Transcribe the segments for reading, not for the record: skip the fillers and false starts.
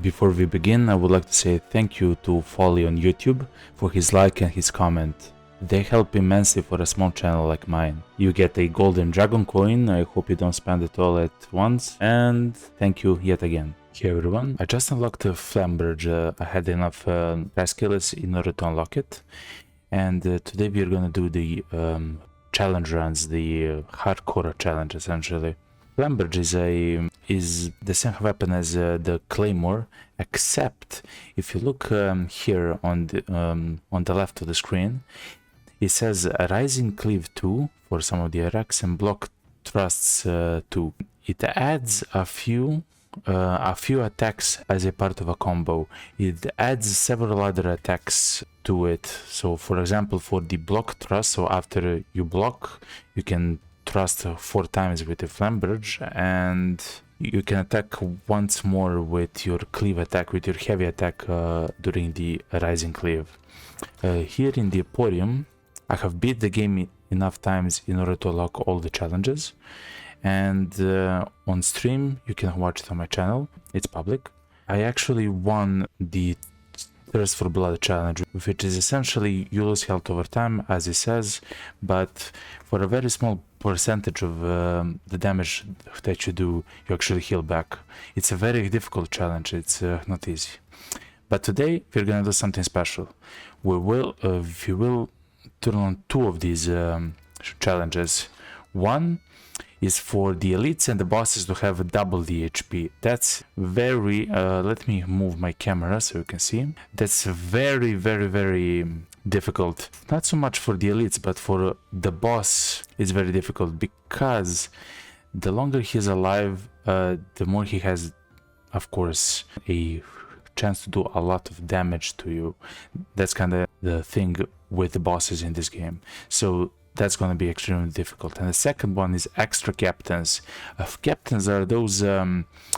Before we begin, I would like to say thank you to Folly on YouTube for his like and his comment. They help immensely for a small channel like mine. You get a golden dragon coin, I hope you don't spend it all at once, and thank you yet again. Hey everyone, I just unlocked the Flamberge. I had enough press kills in order to unlock it, and today we are gonna do the challenge runs, the hardcore challenge essentially. Flamberge is the same weapon as the Claymore, except if you look here on the left of the screen, it says Rising Cleave 2 for some of the attacks and Block Thrusts 2. It adds a few attacks as a part of a combo. It adds several other attacks to it. So for example, for the block thrust, so after you block, you can thrust 4 times with the Flamberge, and you can attack once more with your cleave attack, with your heavy attack during the Rising Cleave. Here in the Emporium, I have beat the game enough times in order to unlock all the challenges, and on stream you can watch it on my channel, it's public. I actually won the Thirst for Blood challenge, which is essentially you lose health over time, as it says, but for a very small percentage of the damage that you do, you actually heal back. It's a very difficult challenge, it's not easy. But today we're gonna do something special. We will turn on 2 of these challenges. One is for the elites and the bosses to have double the HP. That's very, let me move my camera so you can see. That's very difficult. Not so much for the elites, but for the boss it's very difficult, because the longer he's alive, the more he has, of course, a chance to do a lot of damage to you. That's kind of the thing with the bosses in this game. So that's going to be extremely difficult. And the second one is extra captains. Captains are those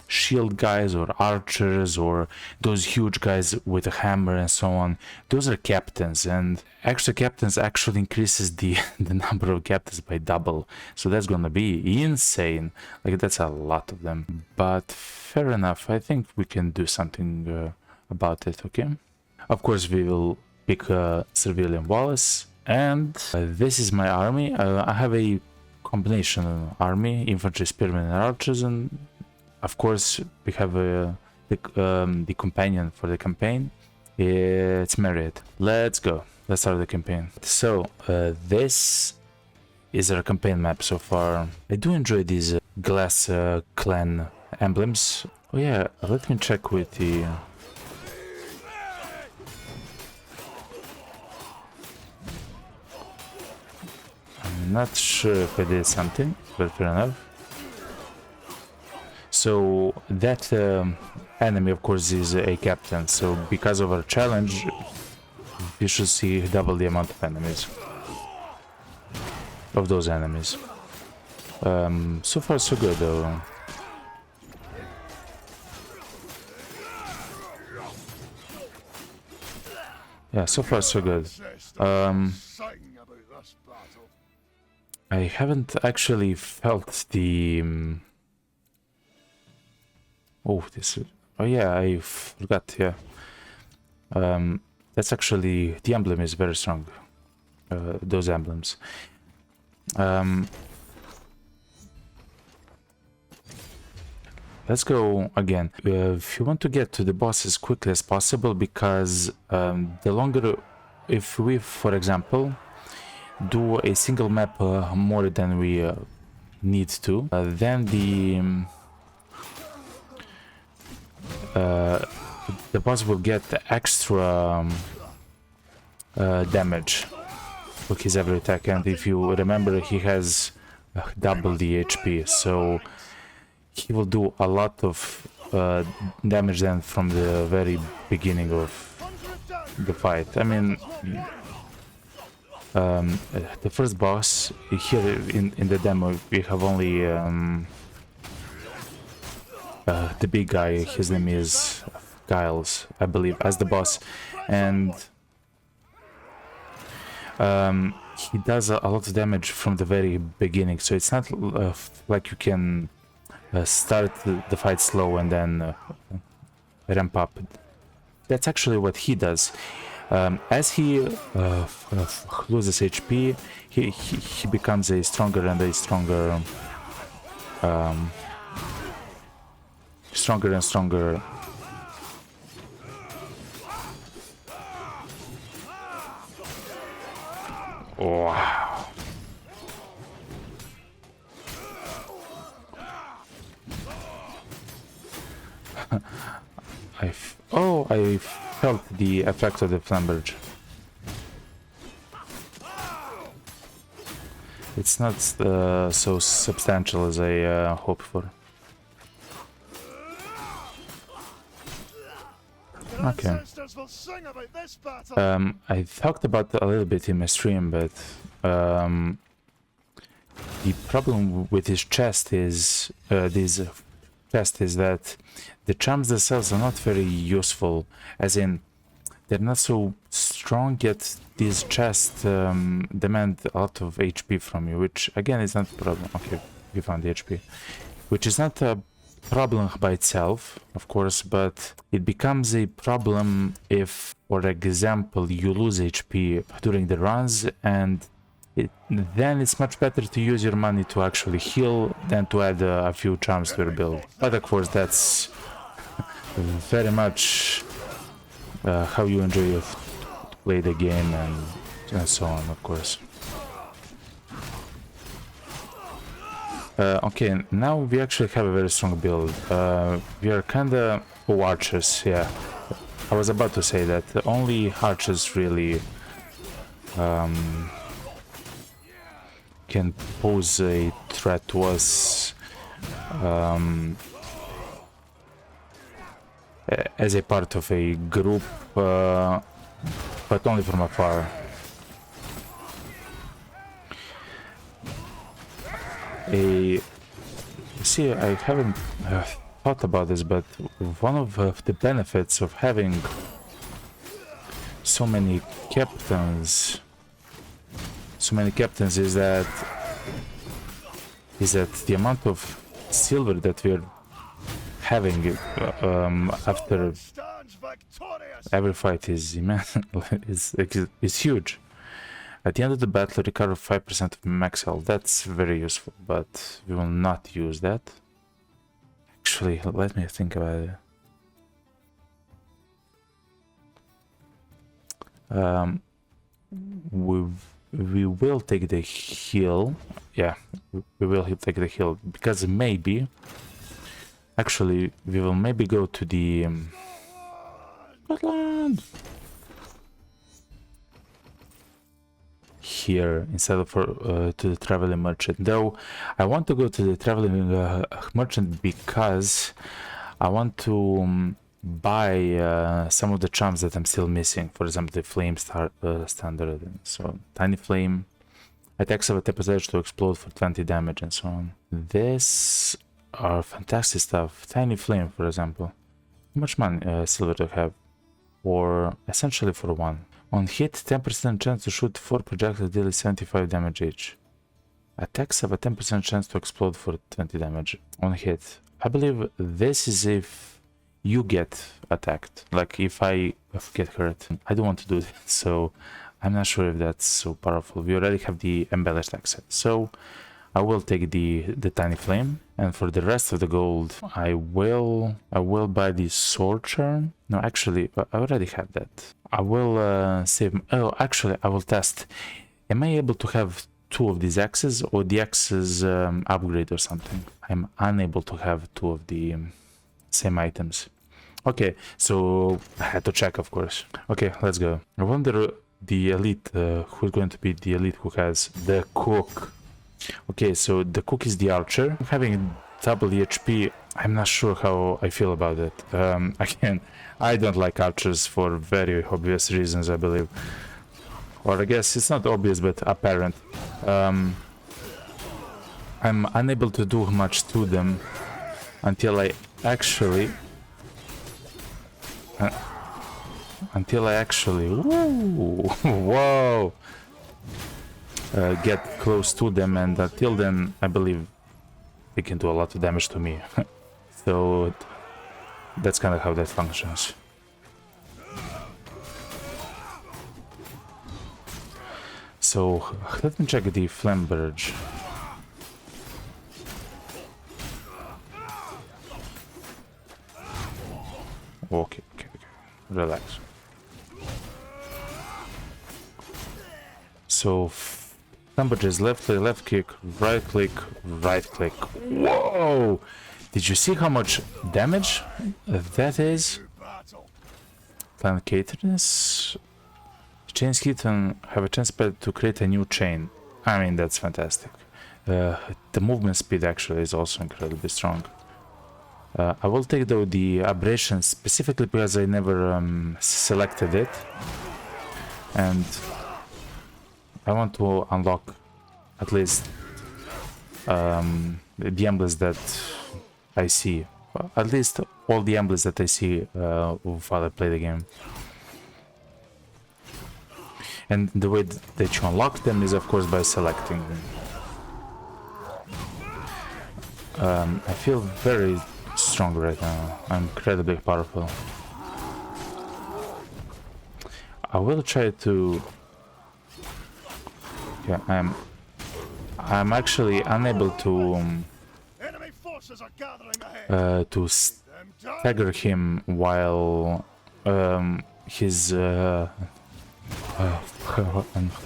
shield guys or archers or those huge guys with a hammer and so on. Those are captains, and extra captains actually increases the number of captains by double. So that's going to be insane. Like, that's a lot of them. But fair enough, I think we can do something about it, okay? Of course, we will pick Civilian Wallace. And this is my army. I have a combination army, infantry, spearmen and archers, and of course we have the companion for the campaign. It's Marriott. Let's go. Let's start the campaign. So this is our campaign map so far. I do enjoy these glass clan emblems. Oh yeah, let me check with the... Not sure if I did something, but fair enough. So that enemy, of course, is a captain. So because of our challenge, you should see double the amount of enemies. Of those enemies. So far so good though. Yeah, so far so good. I haven't actually felt the... Oh, this... Oh yeah, I forgot, yeah. That's actually... The emblem is very strong. Those emblems. Let's go again. If you want to get to the boss as quickly as possible, because the longer... If we, for example, do a single map more than we need to, then the boss will get extra damage with his every attack, and if you remember, he has double the HP, so he will do a lot of damage then from the very beginning of the fight. I mean, the first boss here in the demo, we have only the big guy. His name is Gilles, I believe, as the boss, and he does a lot of damage from the very beginning. So it's not like you can start the fight slow and then ramp up. That's actually what he does. As he loses HP, he becomes a stronger and a stronger, stronger and stronger. Wow. I felt the effect of the flamberge. It's not so substantial as I hoped for. Okay. I talked about a little bit in my stream, but the problem with his chest is that the charms themselves are not very useful, as in they're not so strong, yet these chests demand a lot of HP from you, which again is not a problem. Okay, we found the HP, which is not a problem by itself, of course, but it becomes a problem if, for example, you lose HP during the runs, and then it's much better to use your money to actually heal than to add a few charms to your build. But of course, that's very much how you enjoy to play the game and so on, of course. Okay, now we actually have a very strong build. We are kinda archers, yeah. I was about to say that only archers really can pose a threat to us as a part of a group, but only from afar. See, I haven't thought about this, but one of the benefits of having so many captains is that the amount of silver that we're having after every fight is immense. is huge. At the end of the battle, recover 5% of max health. That's very useful, but we will not use that. Actually, let me think about it. We will take the heal. Yeah, we will take the heal, because maybe... Actually, we will maybe go to the... Scotland! Here instead of to the traveling merchant, though I want to go to the traveling merchant because I want to buy some of the charms that I'm still missing. For example, the flame standard, so tiny flame attacks of a percentage to explode for 20 damage and so on. This are fantastic stuff. Tiny flame, for example. How much money silver to have? Or essentially for one. On hit, 10% chance to shoot 4 projectiles dealing 75 damage each. Attacks have a 10% chance to explode for 20 damage on hit. I believe this is if you get attacked. Like if I get hurt. I don't want to do this, so I'm not sure if that's so powerful. We already have the embellished axe, so I will take the tiny flame, and for the rest of the gold, I will buy the sword charm. No, actually, I already have that. I will save. Oh, actually, I will test. Am I able to have 2 of these axes, or the axes upgrade or something? I'm unable to have 2 of the same items. Okay, so I had to check, of course. Okay, let's go. I wonder the elite, who's going to be the elite who has the cook. Okay, so the cook is the archer. Having double HP, I'm not sure how I feel about it. Again, I don't like archers for very obvious reasons, I believe. Or I guess it's not obvious, but apparent. I'm unable to do much to them until I actually... Woo, whoa! Get close to them, and until then I believe they can do a lot of damage to me. So That's kind of how that functions. So let me check the flame barrage. Okay, relax. So flame barrage is left click, right click, right click. Whoa! Did you see how much damage that is? Planet chains hit and have a chance to create a new chain. I mean, that's fantastic. The movement speed actually is also incredibly strong. I will take though the aberration specifically because I never selected it, and I want to unlock at least the emblems that I see, at least all the emblems that I see while I play the game. And the way that you unlock them is of course by selecting them. I feel very strong right now. I'm incredibly powerful. I will try to... Yeah, I'm actually unable to stagger him while he's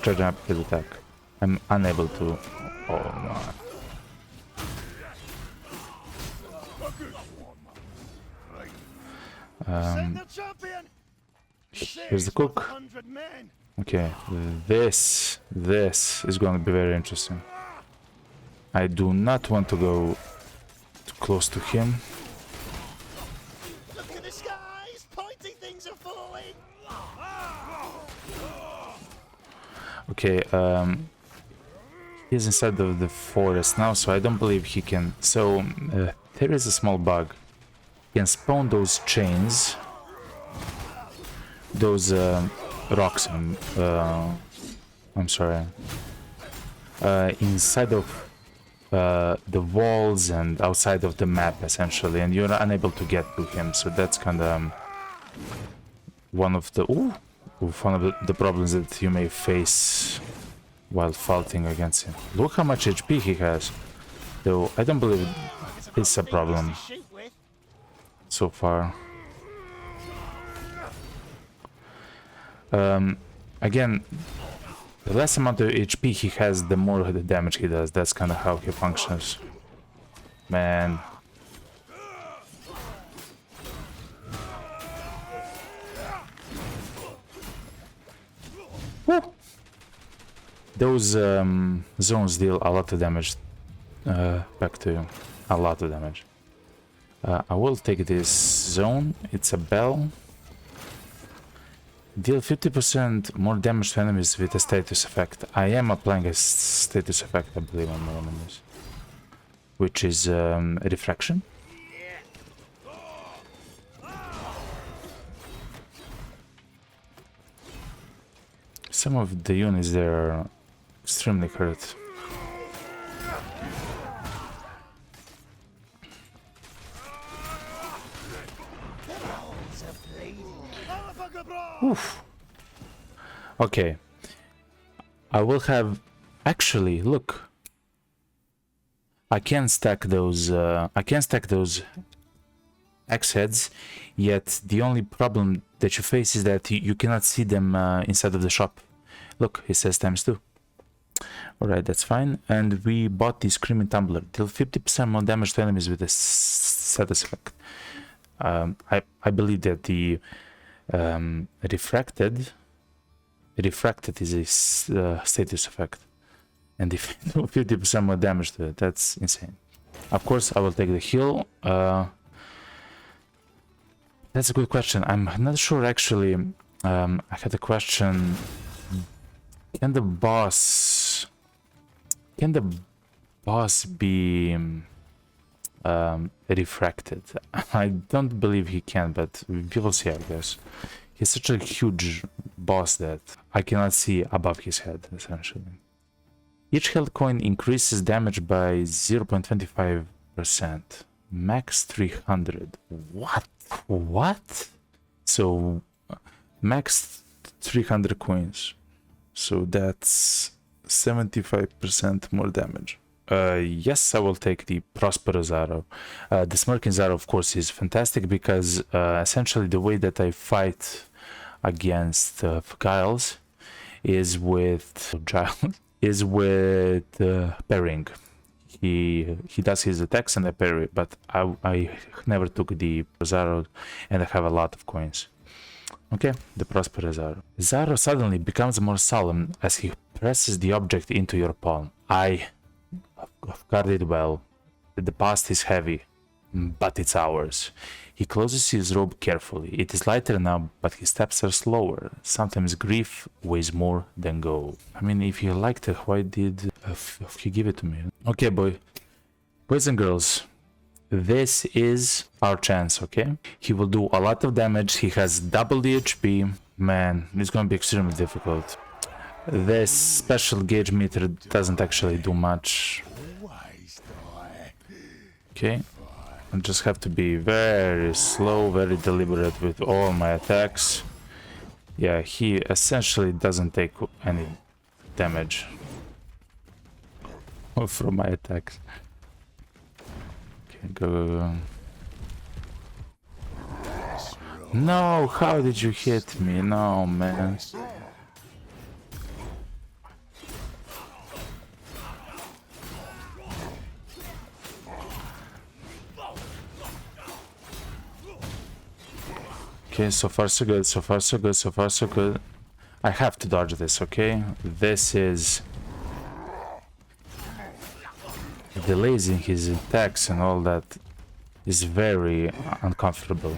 charging up his attack. I'm unable to. Oh my. Here's the cook. Okay, this is going to be very interesting. I do not want to go too close to him. Look at the skies, pointy things are falling. Okay, he's inside of the forest now, so I don't believe he can. So there is a small bug. He can spawn those chains, those rocks. I'm sorry. Inside of the walls and outside of the map, essentially, and you're unable to get to him. So that's kind of one of the problems that you may face while fighting against him. Look how much HP he has, though I don't believe it's a problem so far. Again, the less amount of HP he has, the more the damage he does. That's kind of how he functions. Man. Woo. Those zones deal a lot of damage back to you. A lot of damage. I will take this zone. It's a bell. Deal 50% more damage to enemies with a status effect. I am applying a status effect, I believe, on my enemies, which is refraction. Some of the units there are extremely hurt. Oof. Okay. I will have... Actually, look. I can stack those axe heads, yet the only problem that you face is that you cannot see them inside of the shop. Look, it says ×2. Alright, that's fine. And we bought the Screaming Tumbler. Deal 50% more damage to enemies with a status effect. I believe that the refracted is a status effect, and if 50% more damage to it, that's insane. Of course, I will take the heal. That's a good question. I'm not sure actually. I had a question. Can the boss be refracted? I don't believe he can, but we will see, I guess. He's such a huge boss that I cannot see above his head, essentially. Each health coin increases damage by 0.25%. Max 300. What? What? So max 300 coins. So that's 75% more damage. Yes, I will take the Prosperous Arrow. The Smirking Arrow, of course, is fantastic because essentially the way that I fight against Giles is with parrying. He does his attacks and I parry, but I never took the Arrow and I have a lot of coins. Okay, the Prosperous Arrow. Zaro suddenly becomes more solemn as he presses the object into your palm. I've guarded well. The past is heavy, but it's ours. He closes his robe carefully. It is lighter now, but his steps are slower. Sometimes grief weighs more than gold. I mean, if he liked it, why did he give it to me? Okay, boys and girls, this is our chance, okay? He will do a lot of damage. He has double the HP. Man, it's gonna be extremely difficult. This special gauge meter doesn't actually do much. Okay, I just have to be very slow, very deliberate with all my attacks. Yeah, he essentially doesn't take any damage from my attacks. Okay, go. No, how did you hit me? No, man. Okay, so far so good, so far so good, so far so good. I have to dodge this, okay? This is... delays in his attacks and all that is very uncomfortable.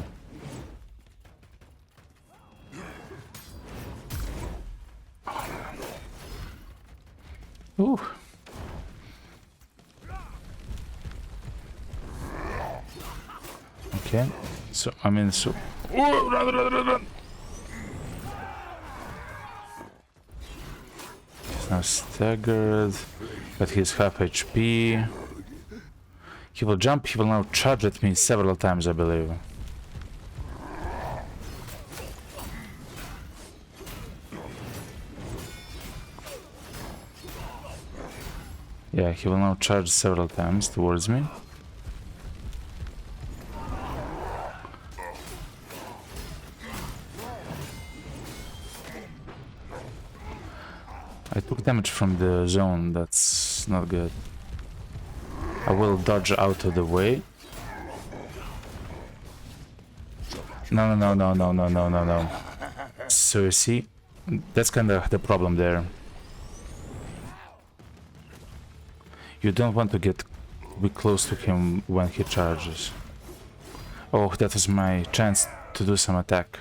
Ooh. Okay, so I mean, so... Ooh, run. He's now staggered, but he's half HP. He will jump, he will now charge at me several times, I believe. Yeah, he will now charge several times towards me. I took damage from the zone, that's not good. I will dodge out of the way. No. So you see, that's kind of the problem there. You don't want to get close to him when he charges. Oh, that was my chance to do some attack.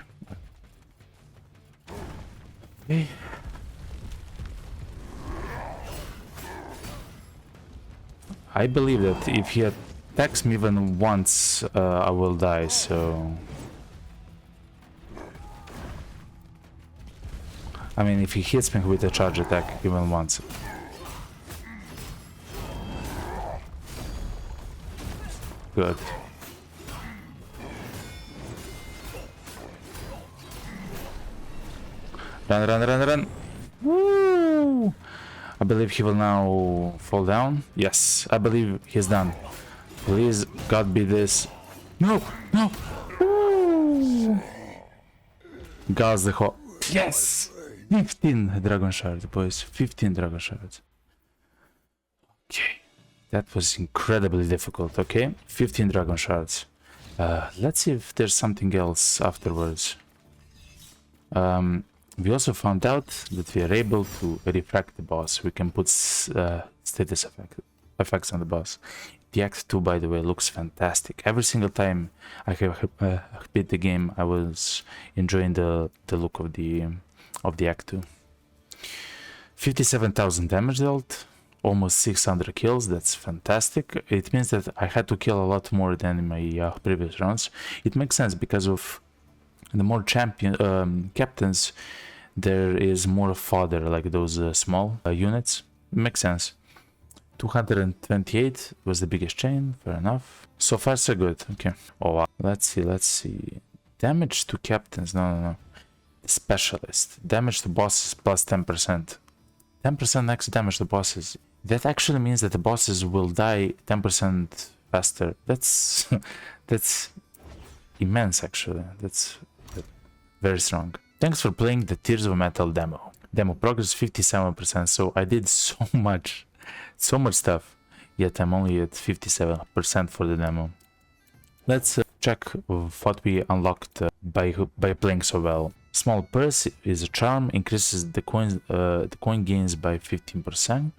Okay. I believe that if he attacks me even once, I will die, so... I mean, if he hits me with a charge attack even once. Good. Run. Woo! I believe he will now fall down. Yes, I believe he's done. Please, God, be this. No! Woo! Gauss the whole. Yes! 15 Dragon Shards, boys. 15 Dragon Shards. Okay. That was incredibly difficult, okay? 15 Dragon Shards. Let's see if there's something else afterwards. We also found out that we are able to refract the boss. We can put status effects on the boss. The Act 2, by the way, looks fantastic. Every single time I have beat the game, I was enjoying the look of the Act 2. 57,000 damage dealt, almost 600 kills. That's fantastic. It means that I had to kill a lot more than in my previous rounds. It makes sense because of the more captains, there is more fodder, like those small units. It makes sense. 228 was the biggest chain, fair enough. So far so good, okay. Oh wow. Let's see. Damage to captains, no. Specialist. Damage to bosses plus 10%. 10% next damage to bosses. That actually means that the bosses will die 10% faster. That's that's immense actually. That's very strong. Thanks for playing the Tears of Metal demo. Demo progress 57%, so I did so much stuff, yet I'm only at 57% for the demo. Let's check what we unlocked by playing so well. Small purse is a charm, increases the coin gains by 15%.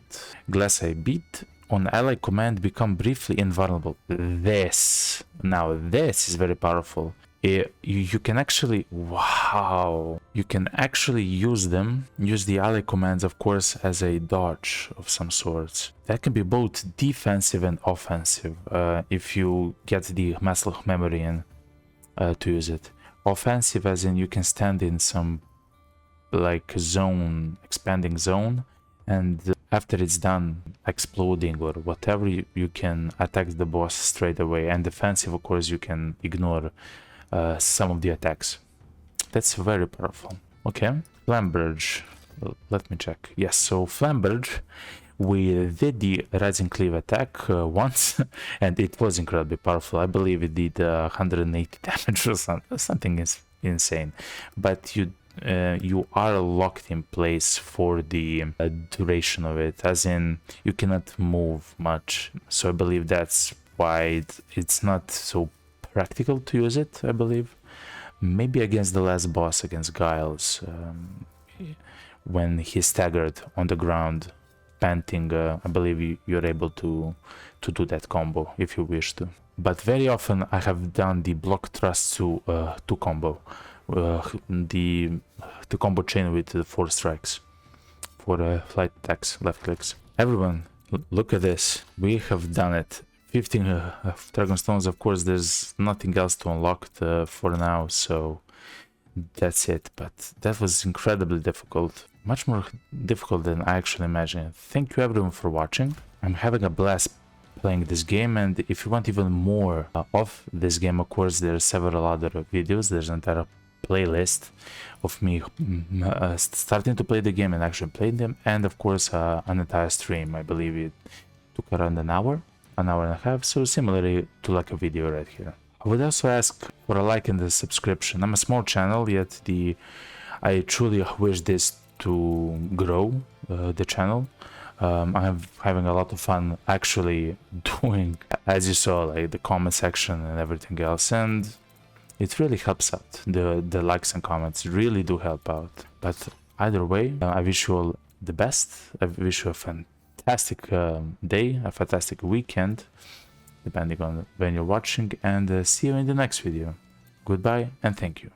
Glass eye beat. On ally command, become briefly invulnerable. This is very powerful. You can actually, wow, you can actually use the ally commands, of course, as a dodge of some sorts. That can be both defensive and offensive if you get the muscle memory in to use it. Offensive as in you can stand in some like zone, expanding zone, and after it's done exploding or whatever, you can attack the boss straight away. And defensive, of course, you can ignore some of the attacks. That's very powerful. Okay, Flamberge. Let me check. Yes, so Flamberge, we did the Rising Cleave attack once, and it was incredibly powerful. I believe it did 180 damage or something is insane. But you are locked in place for the duration of it, as in you cannot move much. So I believe that's why it's not so practical to use it, I believe. Maybe against the last boss, against Gilles, when he staggered on the ground, panting, I believe you're able to do that combo if you wish to. But very often I have done the block thrust to combo, the combo chain with the 4 strikes for flight attacks, left clicks. Everyone, look at this, we have done it. 15 Dragon Stones, of course, there's nothing else to unlock for now, so that's it. But that was incredibly difficult, much more difficult than I actually imagined. Thank you everyone for watching. I'm having a blast playing this game, and if you want even more of this game, of course, there are several other videos. There's an entire playlist of me starting to play the game and actually playing them, and of course an entire stream. I believe it took around an hour and a half, so similarly to like a video right here. I would also ask for a like and a subscription. I'm a small channel, yet I truly wish this to grow, the channel. I'm having a lot of fun actually doing, as you saw, like the comment section and everything else, and it really helps out. The likes and comments really do help out. But either way, I wish you all the best. I wish you a fantastic day, a fantastic weekend, depending on when you're watching, and see you in the next video. Goodbye and thank you.